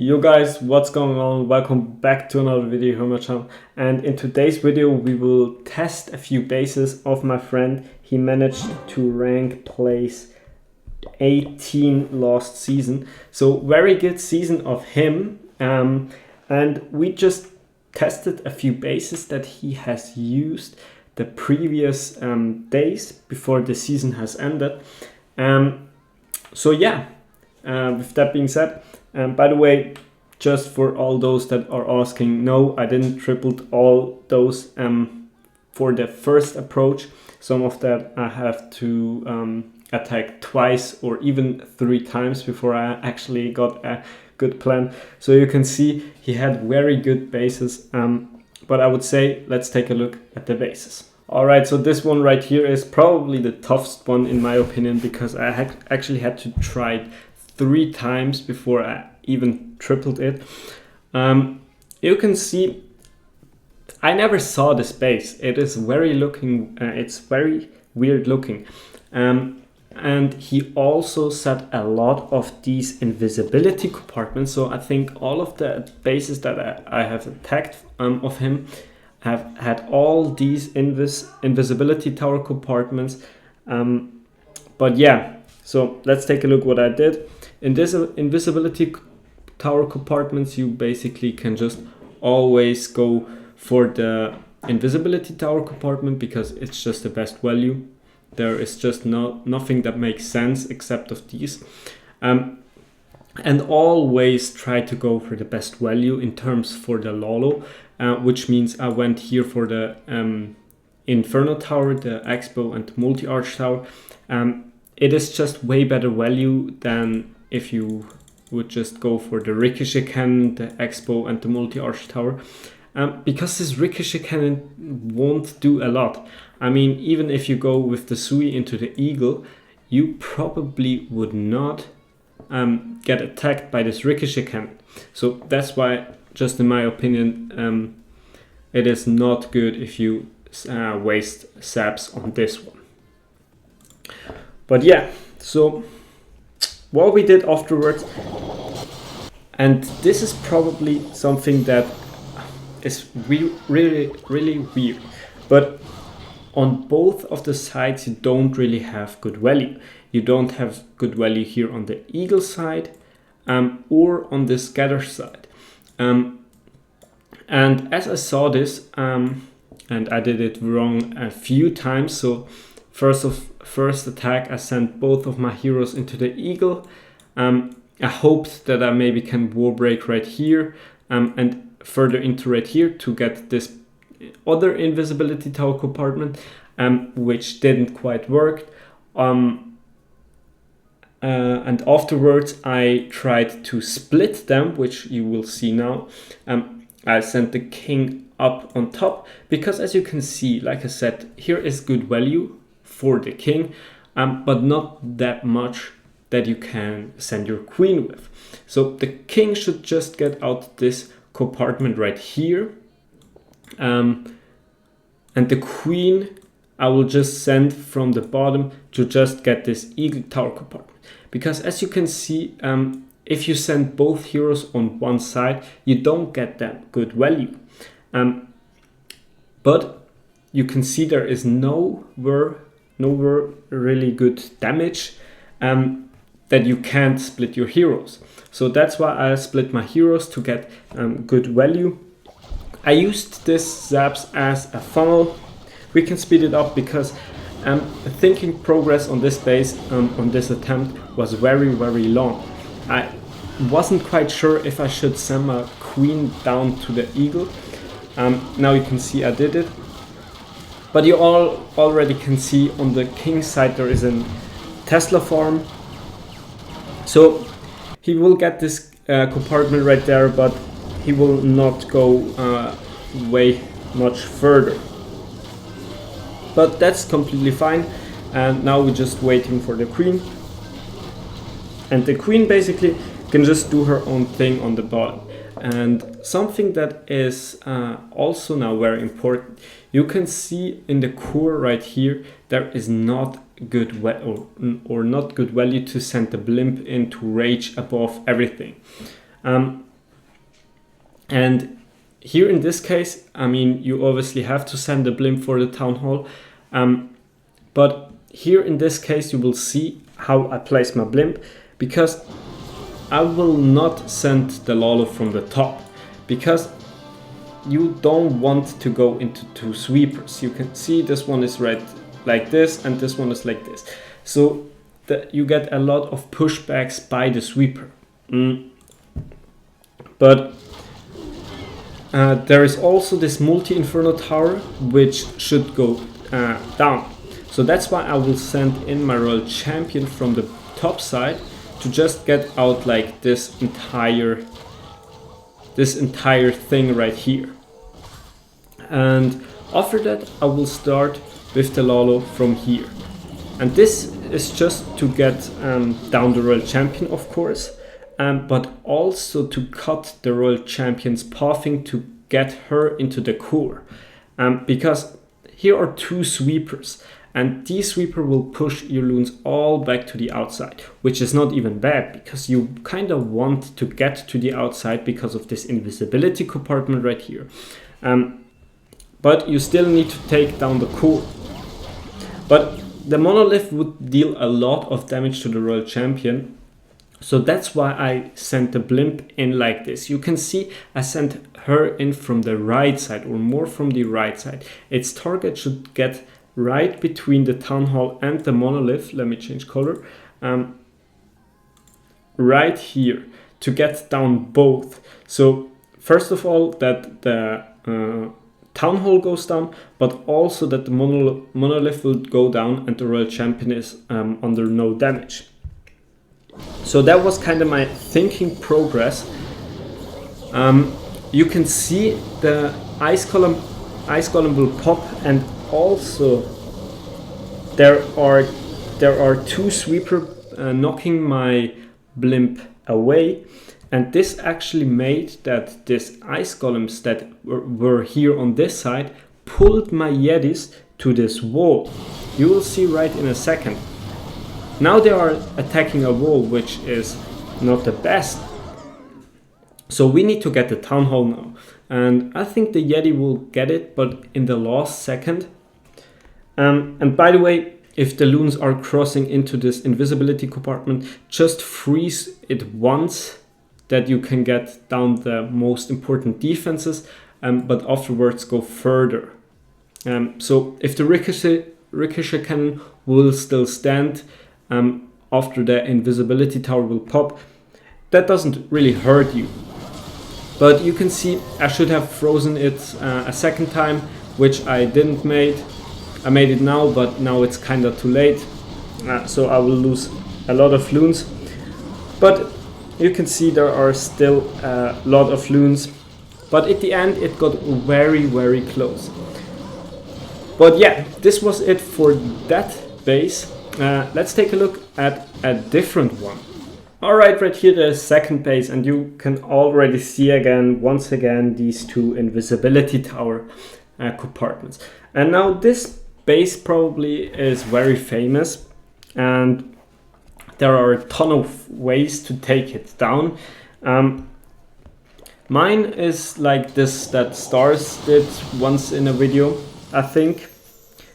Yo guys, what's going on? Welcome back to another video here on my channel. And in today's video we will test a few bases of my friend. He managed to rank place 18 last season, so very good season of him. And we just tested a few bases that he has used the previous days before the season has ended. So yeah, with that being said, by the way, just for all those that are asking, no, I didn't tripled all those for the first approach. Some of that I have to attack twice or even 3 times before I actually got a good plan. So you can see he had very good bases, but I would say let's take a look at the bases. Alright, so this one right here is probably the toughest one in my opinion, because I actually had to try it 3 times before I even tripled it. You can see I never saw this base. It is very looking, it's very weird looking. And he also set a lot of these invisibility compartments. So I think all of the bases that I have attacked of him have had all these invisibility tower compartments. But yeah, so let's take a look what I did. In this invisibility tower compartments, you basically can just always go for the invisibility tower compartment because it's just the best value. There is just nothing that makes sense except of these. And always try to go for the best value in terms for the Lalo, which means I went here for the Inferno Tower, the Expo and Multi-Arch Tower. It is just way better value than if you would just go for the Ricochet Cannon, the Expo and the Multi-Arch Tower. Because this Ricochet Cannon won't do a lot. I mean, even if you go with the Sui into the Eagle, you probably would not get attacked by this Ricochet Cannon. So that's why, just in my opinion, it is not good if you waste saps on this one. But yeah, so what we did afterwards, and this is probably something that is really weird, but on both of the sides you don't really have good value. You don't have good value here on the Eagle side or on the Scatter side. And as I saw this, and I did it wrong a few times, so first attack I sent both of my heroes into the Eagle. I hoped that I maybe can wall break right here and further into right here to get this other invisibility tower compartment, which didn't quite work. And afterwards I tried to split them, which you will see now. I sent the king up on top because, as you can see, like I said, here is good value for the king, but not that much that you can send your queen with. So the king should just get out this compartment right here, and the queen I will just send from the bottom to just get this Eagle Tower compartment, because as you can see, if you send both heroes on one side you don't get that good value, but you can see there is nowhere really good damage that you can't split your heroes. So that's why I split my heroes to get good value. I used this zaps as a funnel. We can speed it up because the thinking progress on this base, on this attempt, was very long. I wasn't quite sure if I should send my queen down to the Eagle. Now you can see I did it. But you all already can see on the king side there is a Tesla farm. So he will get this compartment right there, but he will not go way much further. But that's completely fine. And now we're just waiting for the queen. And the queen basically can just do her own thing on the bottom. And something that is also now very important, you can see in the core right here, there is not good or not good value to send the blimp into rage above everything. And here in this case, I mean, you obviously have to send the blimp for the town hall, but here in this case you will see how I place my blimp, because I will not send the Lalo from the top, because you don't want to go into two sweepers. You can see this one is right like this and this one is like this, so that you get a lot of pushbacks by the sweeper. But there is also this multi-inferno tower which should go down, so that's why I will send in my royal champion from the top side to just get out like this entire thing right here. And after that I will start with the Lalo from here, and this is just to get down the royal champion, of course, but also to cut the royal champion's pathing to get her into the core, because here are two sweepers, and these sweeper will push your loons all back to the outside, which is not even bad, because you kind of want to get to the outside because of this invisibility compartment right here. But you still need to take down the core. But the monolith would deal a lot of damage to the royal champion, so that's why I sent the blimp in like this. You can see I sent her in from the right side, or more from the right side. Its target should get right between the town hall and the monolith. Let me change color. Right here, to get down both. So first of all, that the town hall goes down, but also that the monolith will go down and the royal champion is under no damage. So that was kind of my thinking progress. You can see the ice golem will pop, and also there are two sweeper knocking my blimp away, and this actually made that this ice golems that were here on this side pulled my Yetis to this wall. You will see right in a second. Now they are attacking a wall, which is not the best. So we need to get the town hall now, and I think the Yeti will get it, but in the last second. And by the way, if the loons are crossing into this invisibility compartment, just freeze it once, that you can get down the most important defenses, but afterwards go further. So if the ricochet cannon will still stand after the invisibility tower will pop, that doesn't really hurt you. But you can see I should have frozen it a second time, which I didn't made. I made it now, but now it's kind of too late, so I will lose a lot of loons. But you can see there are still a lot of loons, but at the end it got very, very close. But yeah, this was it for that base. Let's take a look at a different one. Alright, right here the second base, and you can already see once again these two invisibility tower compartments. And now this base probably is very famous, and there are a ton of ways to take it down. Mine is like this that Stars did once in a video, I think,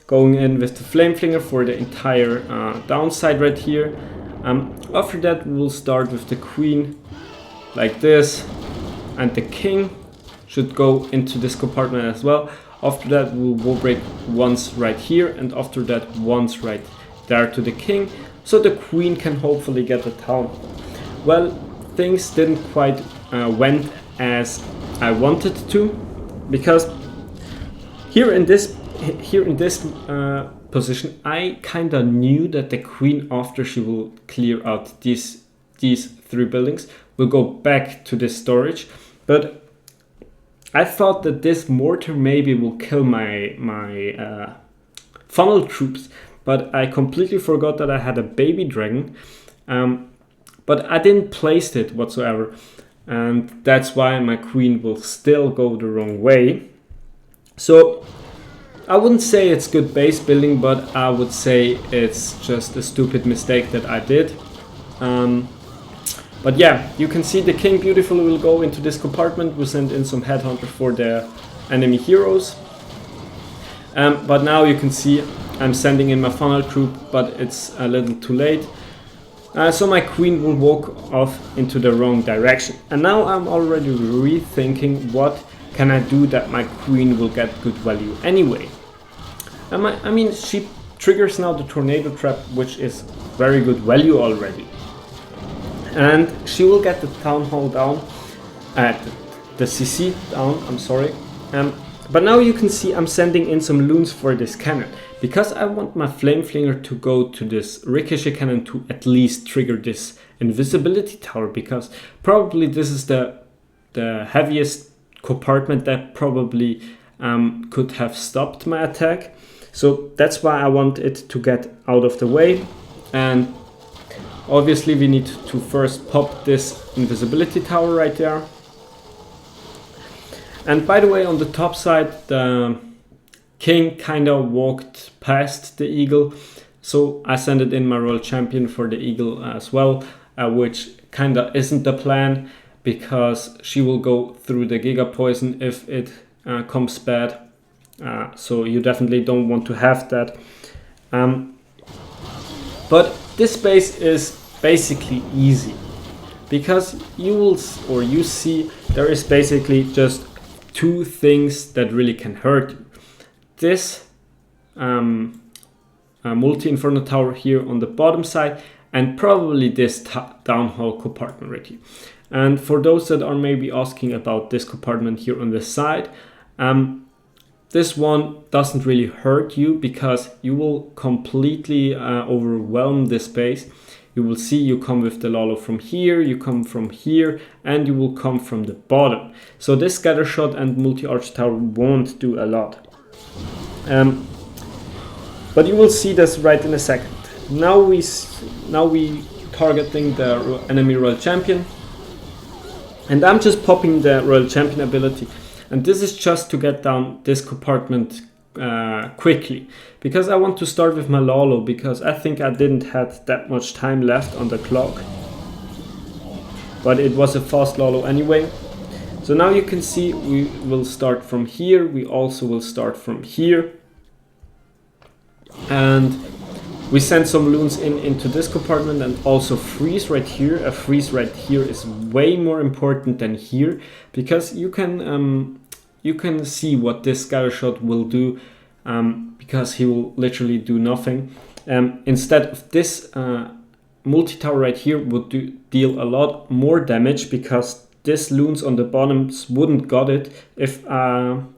going in with the flame flinger for the entire downside right here. After that we'll start with the queen like this, and the king should go into this compartment as well. After that we'll wall break once right here, and after that once right there to the king, so the queen can hopefully get the town. Well, things didn't quite went as I wanted to, because here in this position I kind of knew that the queen, after she will clear out these three buildings, will go back to this storage. But I thought that this mortar maybe will kill my funnel troops, but I completely forgot that I had a baby dragon, but I didn't place it whatsoever, and that's why my queen will still go the wrong way. So I wouldn't say it's good base building, but I would say it's just a stupid mistake that I did. But yeah, you can see the king beautifully will go into this compartment. We'll send in some headhunter for the enemy heroes. But now you can see I'm sending in my funnel troop, but it's a little too late. So my queen will walk off into the wrong direction. And now I'm already rethinking what can I do that my queen will get good value anyway. I mean, she triggers now the tornado trap, which is very good value already. And she will get the town hall down, the CC down, I'm sorry. But now you can see I'm sending in some loons for this cannon, because I want my flame flinger to go to this ricochet cannon to at least trigger this invisibility tower, because probably this is the heaviest compartment that probably could have stopped my attack. So that's why I want it to get out of the way. And obviously we need to first pop this invisibility tower right there. And by the way, on the top side, the king kind of walked past the eagle. So I sent it in my royal champion for the eagle as well, which kind of isn't the plan, because she will go through the giga poison if it comes bad. So you definitely don't want to have that. But this base is basically easy, because you see there is basically just two things that really can hurt you. This multi-inferno tower here on the bottom side, and probably this downhole compartment right here. And for those that are maybe asking about this compartment here on the side, this one doesn't really hurt you, because you will completely overwhelm this base. You will see you come with the Lalo from here, you come from here, and you will come from the bottom. So this scatter shot and multi-arch tower won't do a lot. But you will see this right in a second. Now we targeting the enemy royal champion, and I'm just popping the royal champion ability. And this is just to get down this compartment quickly, because I want to start with my Lalo, because I think I didn't have that much time left on the clock, but it was a fast Lalo anyway. So now you can see we will start from here, we also will start from here, and we send some loons into this compartment, and also freeze right here. A freeze right here is way more important than here, because you can see what this scatter shot will do, because he will literally do nothing. Instead of this multi-tower right here would deal a lot more damage, because this loons on the bottoms wouldn't got it if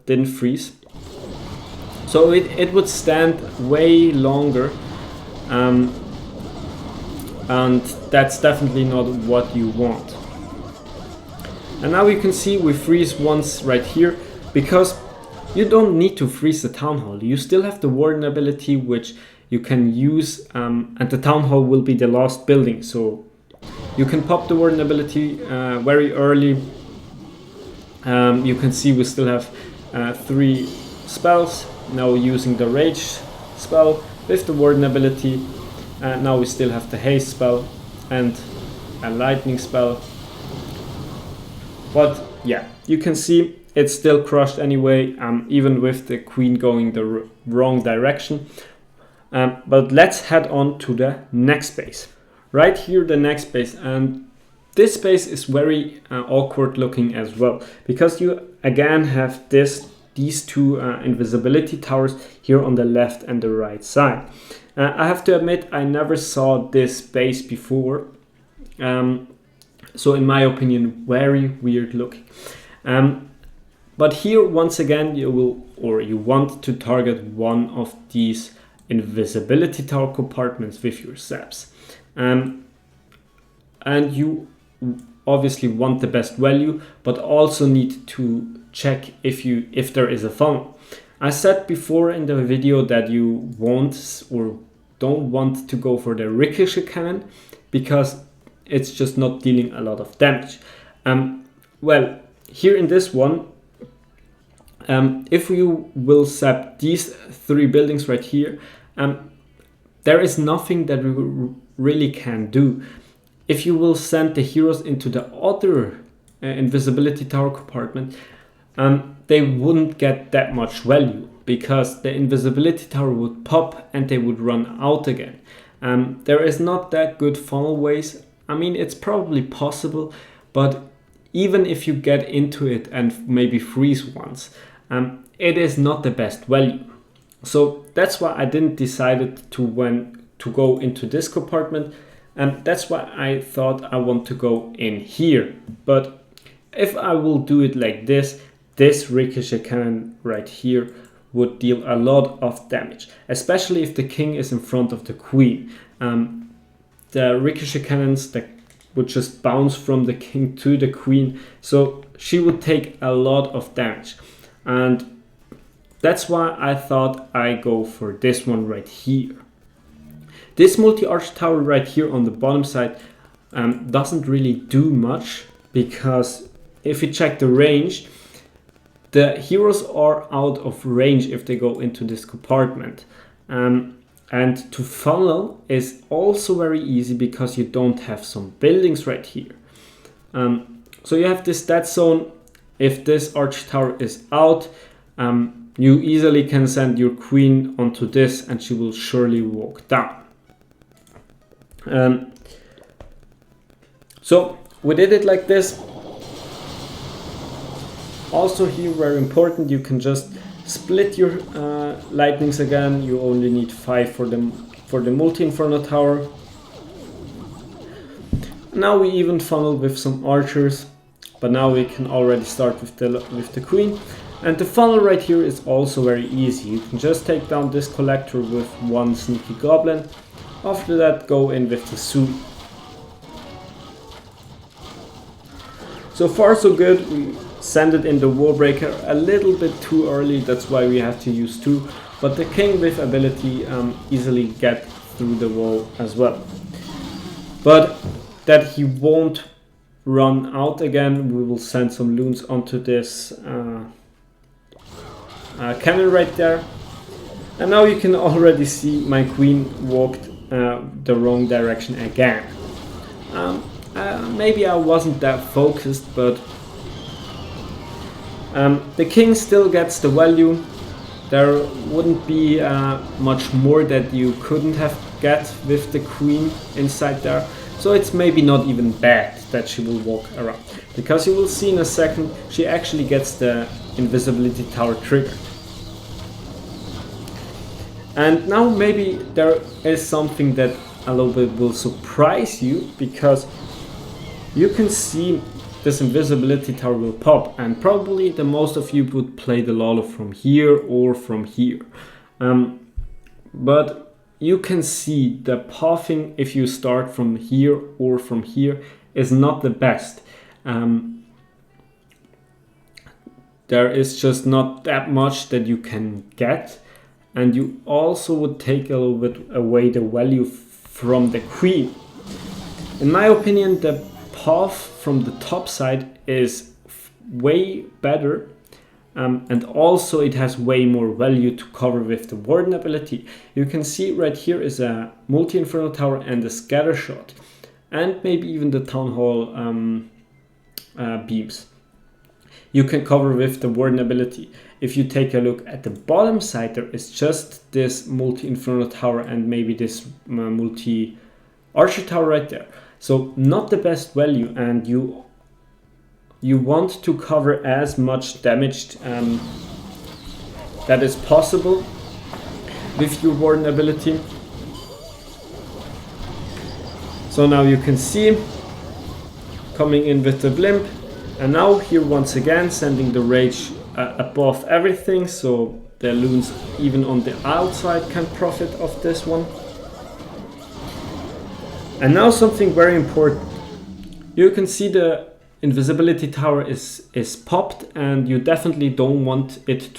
didn't freeze. So it would stand way longer, and that's definitely not what you want. And now you can see we freeze once right here, because you don't need to freeze the town hall. You still have the warden ability, which you can use, and the town hall will be the last building. So you can pop the warden ability very early. You can see we still have 3 spells. Now using the rage spell with the warden ability. Now we still have the haste spell and a lightning spell. But yeah, you can see it's still crushed anyway, even with the queen going the wrong direction. But let's head on to the next base. Right here, the next base, and this base is very awkward looking as well, because you again have these two invisibility towers here on the left and the right side. I have to admit, I never saw this base before. So in my opinion, very weird looking. But here, once again, you want to target one of these invisibility tower compartments with your zaps. And you obviously want the best value, but also need to check if there is a funnel. I said before in the video that you don't want to go for the ricochet cannon, because it's just not dealing a lot of damage. Well, here in this one, if you will zap these 3 buildings right here, there is nothing that we really can do. if you will send the heroes into the other invisibility tower compartment, they wouldn't get that much value, because the invisibility tower would pop and they would run out again. There is not that good funnel ways. I mean, it's probably possible, but even if you get into it and maybe freeze once, it is not the best value. So that's why I didn't decide to go into this compartment, and that's why I thought I want to go in here. But if I will do it like this ricochet cannon right here would deal a lot of damage, especially if the king is in front of the queen. The ricochet cannons that would just bounce from the king to the queen, so she would take a lot of damage. And that's why I thought I go for this one right here. This multi-arch tower right here on the bottom side doesn't really do much, because if you check the range, the heroes are out of range if they go into this compartment. And to funnel is also very easy because you don't have some buildings right here. So you have this dead zone. If this arch tower is out, you easily can send your queen onto this and she will surely walk down. So we did it like this. Also here, very important, you can just split your lightnings again. You only need 5 for the multi-inferno tower. Now we even funnel with some archers, but now we can already start with the queen. And the funnel right here is also very easy. You can just take down this collector with one sneaky goblin. After that, go in with the suit. So far so good. We send it in the warbreaker a little bit too early, that's why we have to use 2. But the king with ability easily get through the wall as well. But that he won't run out again, we will send some loons onto this cannon right there. And now you can already see my queen walked the wrong direction again. Maybe I wasn't that focused, but the king still gets the value. There wouldn't be much more that you couldn't have get with the queen inside there. So it's maybe not even bad that she will walk around, because you will see in a second she actually gets the invisibility tower triggered. And now maybe there is something that a little bit will surprise you, because you can see this invisibility tower will pop, and probably the most of you would play the Lalo from here or from here. But you can see the pathing if you start from here or from here is not the best. There is just not that much that you can get, and you also would take a little bit away the value from the queen. In my opinion, the path from the top side is way better, and also it has way more value to cover with the warden ability. You can see right here is a multi-inferno tower and a scatter shot, and maybe even the town hall beams. You can cover with the warden ability. If you take a look at the bottom side, there is just this multi-inferno tower and maybe this multi-archer tower right there. So not the best value, and you want to cover as much damage that is possible with your warden ability. So now you can see coming in with the blimp, and now here once again sending the rage above everything, so the loons even on the outside can profit of this one. And now something very important. You can see the invisibility tower is popped, and you definitely don't want it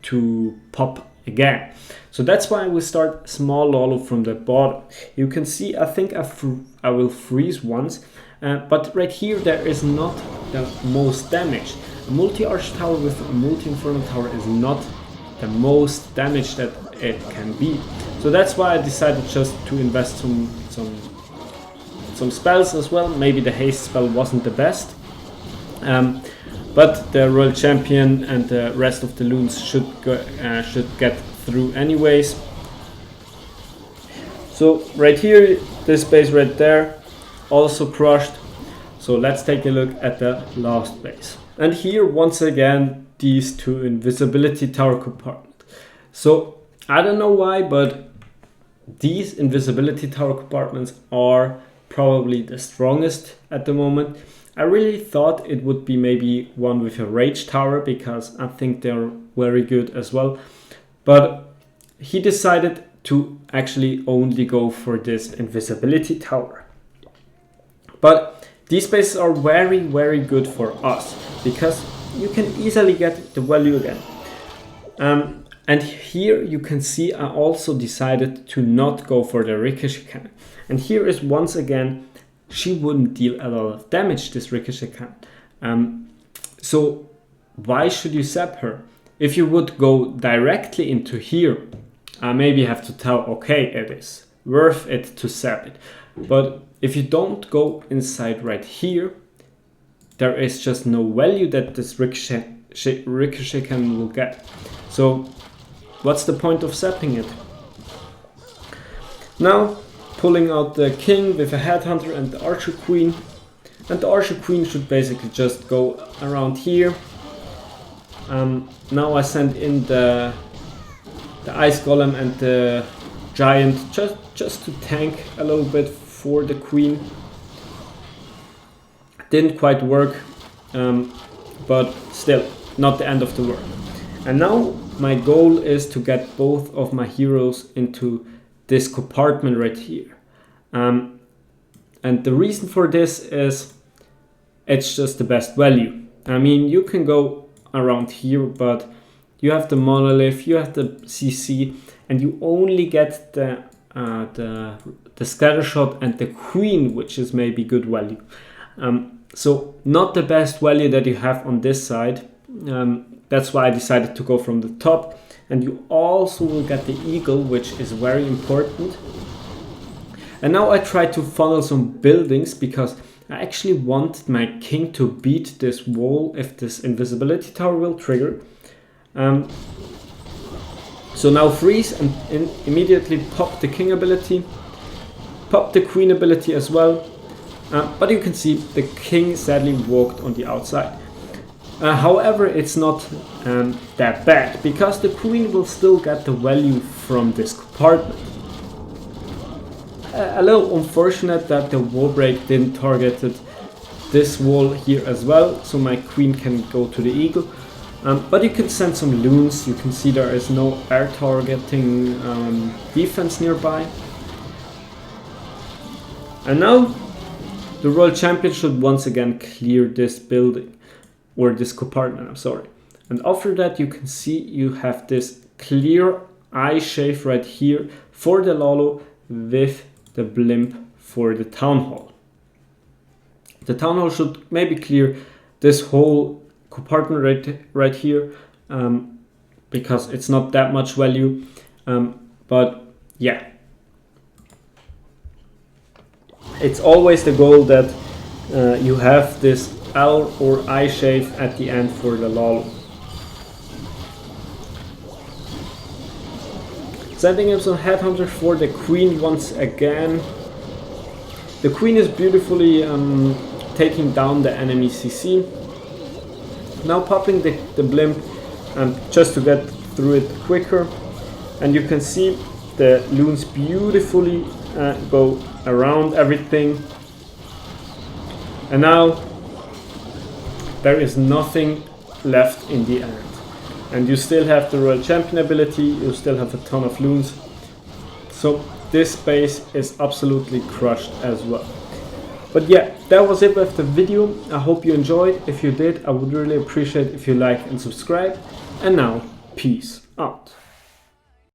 to pop again. So that's why we start small Lalo from the bottom. You can see I think I will freeze once, but right here there is not the most damage. A multi-arch tower with a multi-inferno tower is not the most damage that it can be. So that's why I decided just to invest some some spells as well. Maybe the haste spell wasn't the best. But the Royal Champion and the rest of the loons should get through anyways. So right here, this base right there, also crushed. So let's take a look at the last base. And here once again, these two invisibility tower compartments. So I don't know why, but these invisibility tower compartments are probably the strongest at the moment. I really thought it would be maybe one with a rage tower, because I think they're very good as well. But he decided to actually only go for this invisibility tower. But these bases are very, very good for us, because you can easily get the value again. And here you can see I also decided to not go for the ricochet cannon. And here is once again, she wouldn't deal a lot of damage, this ricochet cannon. So why should you zap her? If you would go directly into here, I maybe have to tell, okay, it is worth it to zap it. But if you don't go inside right here, there is just no value that this ricochet cannon will get. So what's the point of zapping it? Now, pulling out the king with a headhunter and the archer queen. And the archer queen should basically just go around here. Now I send in the ice golem and the giant just to tank a little bit for the queen. Didn't quite work, but still not the end of the world. And now my goal is to get both of my heroes into this compartment right here. And the reason for this is it's just the best value. I mean, you can go around here, but you have the monolith, you have the CC, and you only get the scattershot and the queen, which is maybe good value. So not the best value that you have on this side. That's why I decided to go from the top. And you also will get the eagle, which is very important. And now I try to funnel some buildings, because I actually want my king to beat this wall if this invisibility tower will trigger. So now freeze and immediately pop the king ability, pop the queen ability as well. But you can see the king sadly walked on the outside. However, it's not that bad, because the queen will still get the value from this compartment. A little unfortunate that the wall break didn't target this wall here as well, so my queen can go to the eagle. But you can send some loons. You can see there is no air targeting defense nearby. And now the Royal Champion should once again clear this building, or this compartment, I'm sorry. And after that you can see you have this clear eye shave right here for the Lalo with the blimp for the Town Hall. The Town Hall should maybe clear this whole compartment right here, because it's not that much value. But yeah, it's always the goal that you have this L or I shave at the end for the Lalo. Sending him some headhunter for the queen once again. The queen is beautifully taking down the enemy CC. Now popping the blimp just to get through it quicker. And you can see the loons beautifully go around everything. And now there is nothing left in the end. And you still have the Royal Champion ability, you still have a ton of loons. So this base is absolutely crushed as well. But yeah, that was it with the video. I hope you enjoyed. If you did, I would really appreciate if you like and subscribe. And now, peace out.